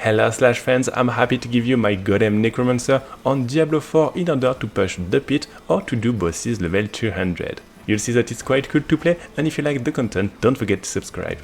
Hello Slash fans, I'm happy to give you my Golem Necromancer on Diablo 4 in order to push the pit or to do bosses level 200. You'll see that it's quite cool to play, and if you like the content, don't forget to subscribe.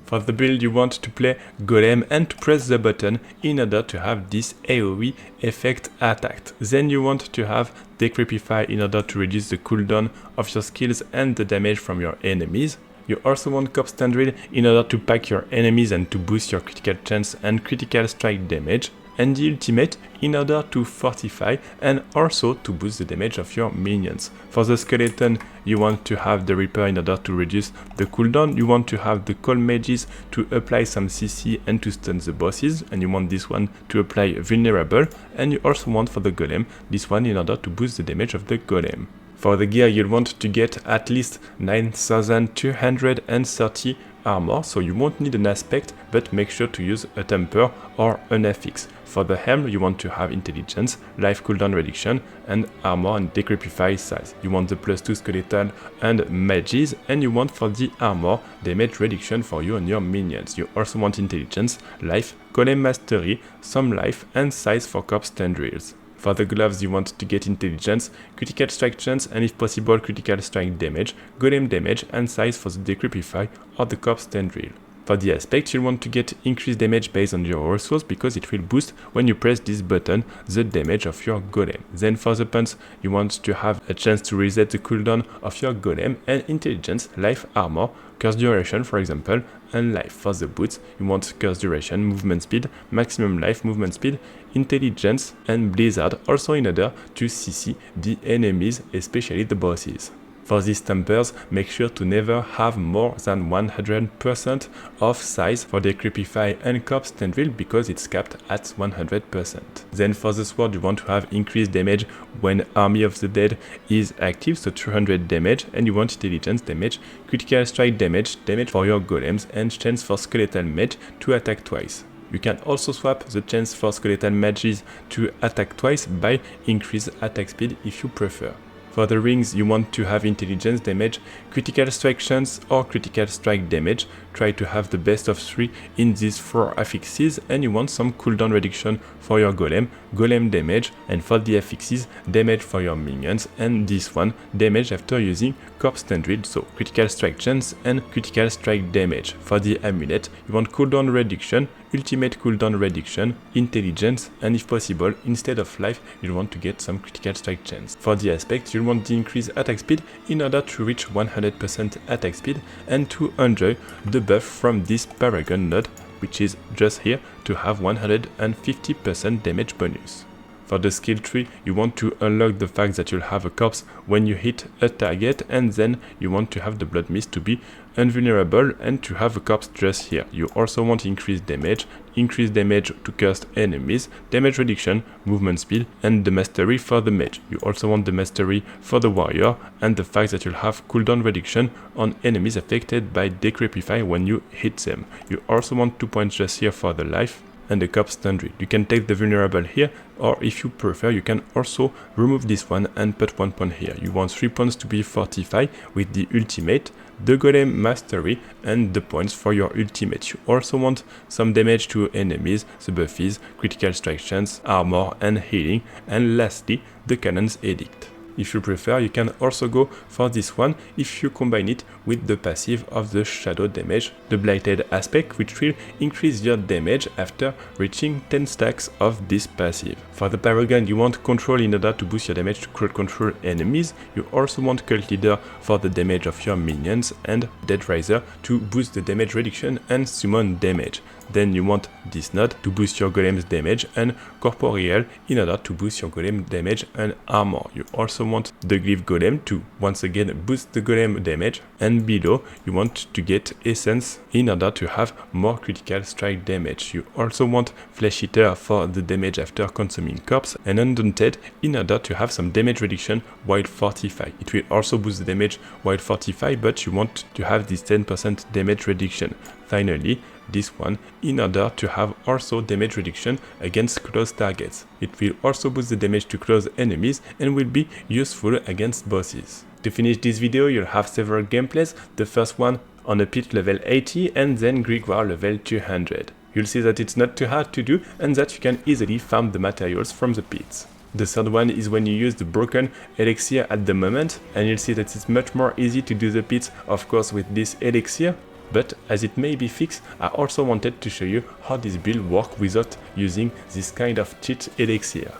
For the build you want to play Golem and to press the button in order to have this AoE effect attacked. Then you want to have Decrepify in order to reduce the cooldown of your skills and the damage from your enemies. You also want Corpse Tendril in order to pack your enemies and to boost your critical chance and critical strike damage. And the ultimate in order to fortify and also to boost the damage of your minions. For the skeleton you want to have the Reaper in order to reduce the cooldown, you want to have the Cold Mages to apply some CC and to stun the bosses, and you want this one to apply vulnerable, and you also want for the golem this one in order to boost the damage of the golem. For the gear you'll want to get at least 9230 armor, so you won't need an aspect, but make sure to use a temper or an affix. For the helm you want to have intelligence, life cooldown reduction, and armor and decrepify size. You want the +2 skeletal and mages, and you want for the armor damage reduction for you and your minions. You also want intelligence, life, golem mastery, some life, and size for corpse tendrils. For the gloves you want to get intelligence, critical strike chance, and if possible critical strike damage, golem damage, and size for the decrepify or the corpse tendril. For the aspect you want to get increased damage based on your resource because it will boost when you press this button the damage of your golem. Then for the pants you want to have a chance to reset the cooldown of your golem, and intelligence, life, armor, curse duration for example, and life. For the boots you want curse duration, movement speed, maximum life, movement speed, intelligence, and blizzard, also in order to CC the enemies, especially the bosses. For these tempers, make sure to never have more than 100% of size for Decrepify and Corpse Tendril because it's capped at 100%. Then for the sword you want to have increased damage when Army of the Dead is active, so 200 damage, and you want intelligence damage, critical strike damage, damage for your golems, and chance for skeletal mage to attack twice. You can also swap the chance for skeletal mages to attack twice by increased attack speed if you prefer. For the rings you want to have intelligence damage, critical strike chance, or critical strike damage. Try to have the best of 3 in these 4 affixes, and you want some cooldown reduction for your golem, golem damage, and for the affixes damage for your minions, and this one damage after using corpse tendril, so critical strike chance and critical strike damage. For the amulet you want cooldown reduction, ultimate cooldown reduction, intelligence, and if possible instead of life you'll want to get some critical strike chance. For the aspect you'll want the increased attack speed in order to reach 100% attack speed and to enjoy the buff from this Parangon node, which is just here to have 150% damage bonus. For the skill tree you want to unlock the fact that you'll have a corpse when you hit a target, and then you want to have the blood mist to be invulnerable and to have a corpse just here. You also want increased damage to cursed enemies, damage reduction, movement speed, and the mastery for the mage. You also want the mastery for the warrior and the fact that you'll have cooldown reduction on enemies affected by Decrepify when you hit them. You also want 2 points just here for the life and the corpse tendril. You can take the vulnerable here, or if you prefer you can also remove this one and put 1 point here. You want 3 points to be fortified with the ultimate, the golem mastery, and the points for your ultimate. You also want some damage to enemies, the buffies, critical strike chance, armor, and healing, and lastly the cannon's edict. If you prefer, you can also go for this one if you combine it with the passive of the shadow damage, the blighted aspect, which will increase your damage after reaching 10 stacks of this passive. For the Parangon you want control in order to boost your damage to crowd control enemies. You also want cult leader for the damage of your minions, and Dead Riser to boost the damage reduction and summon damage. Then you want this node to boost your golem's damage, and corporeal in order to boost your golem damage and armor. You also want the glyph golem to once again boost the golem damage, and below you want to get essence in order to have more critical strike damage. You also want flesh eater for the damage after consuming corpse, and undaunted in order to have some damage reduction while fortified. It will also boost the damage while fortified, but you want to have this 10% damage reduction. Finally, this one, in order to have also damage reduction against close targets. It will also boost the damage to close enemies and will be useful against bosses. To finish this video, you'll have several gameplays, the first one on a pit level 80 and then Grimoire level 200. You'll see that it's not too hard to do and that you can easily farm the materials from the pits. The third one is when you use the broken elixir at the moment, and you'll see that it's much more easy to do the pits, of course, with this elixir, but as it may be fixed, I also wanted to show you how this build works without using this kind of cheat elixir.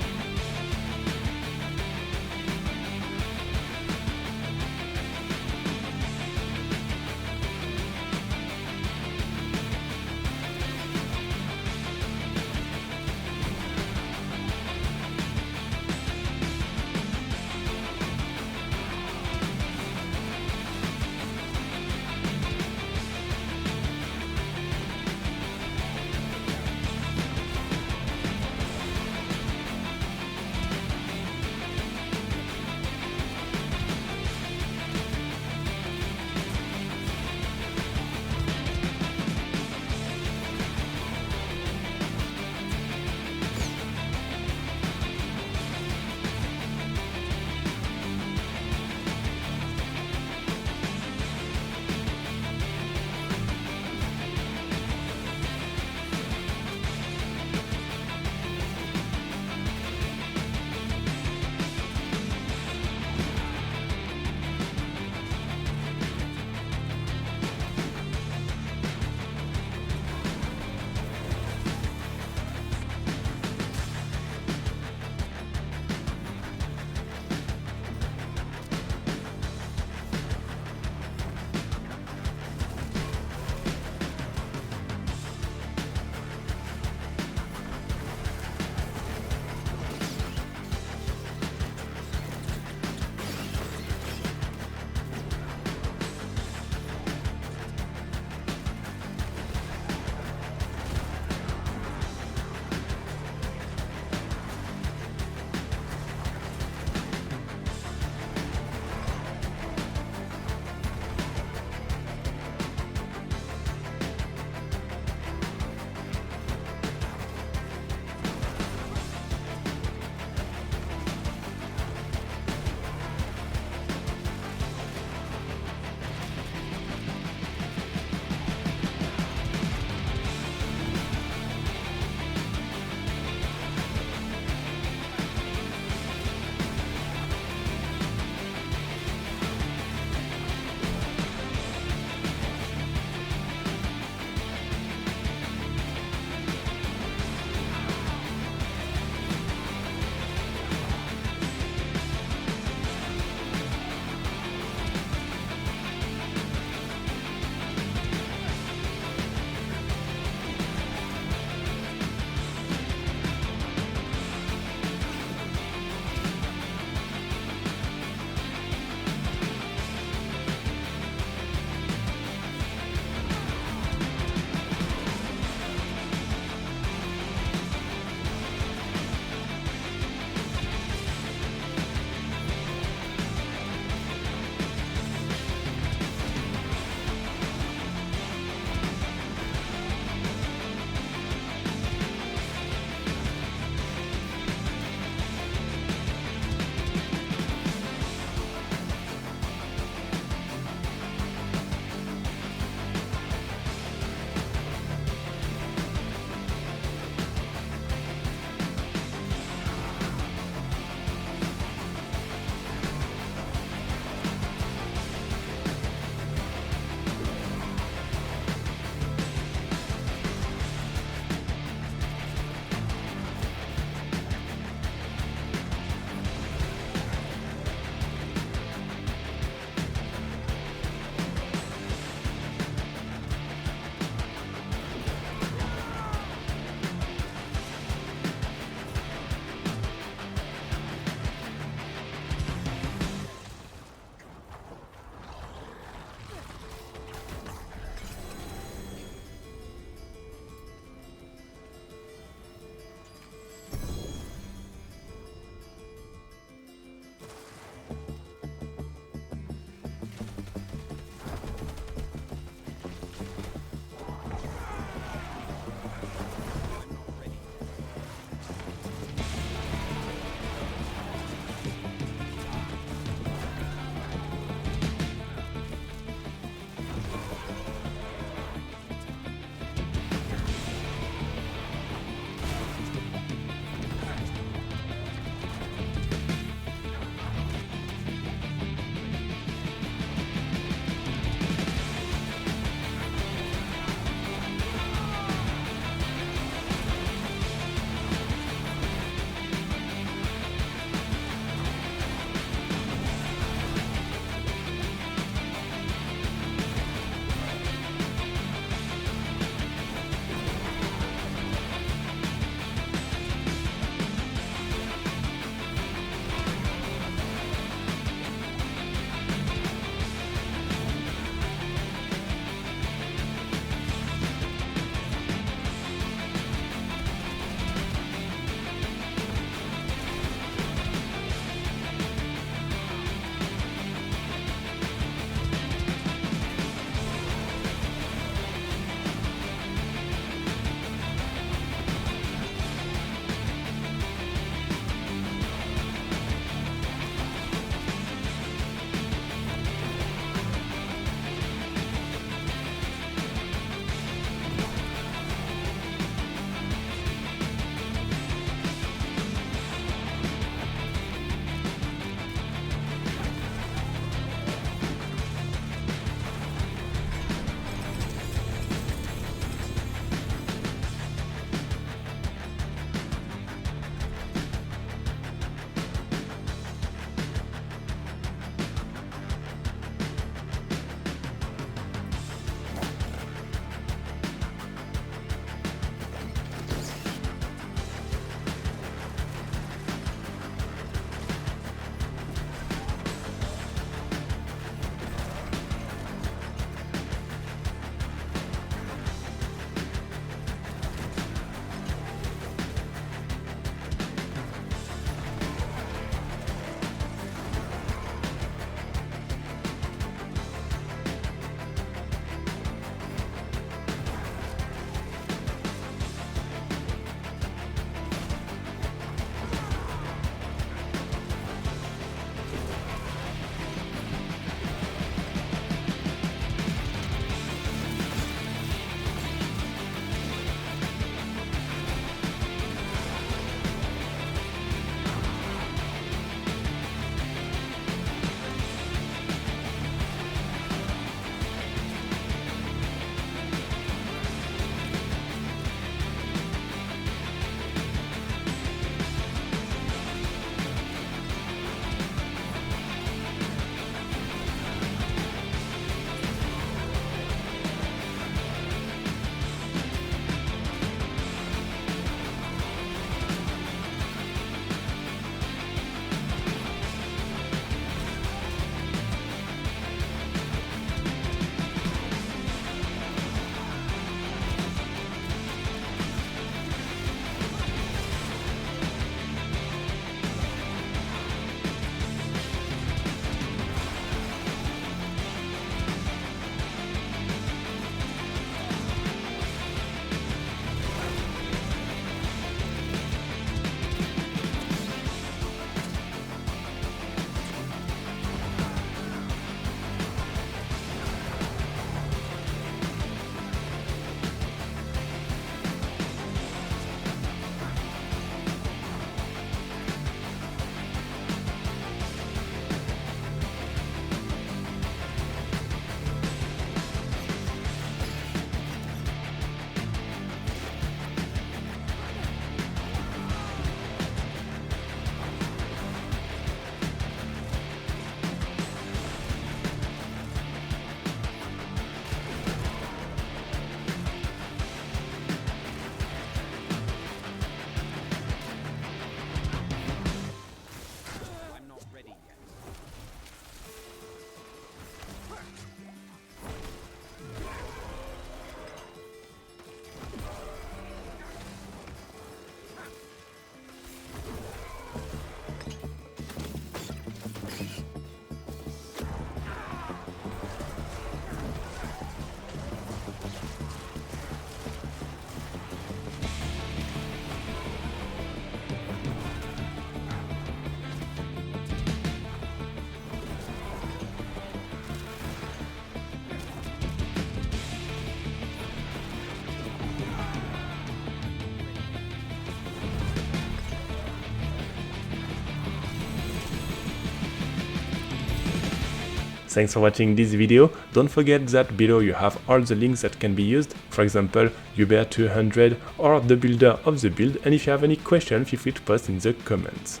Thanks for watching this video. Don't forget that below you have all the links that can be used, for example, Uber 200 or the builder of the build, and if you have any questions, feel free to post in the comments.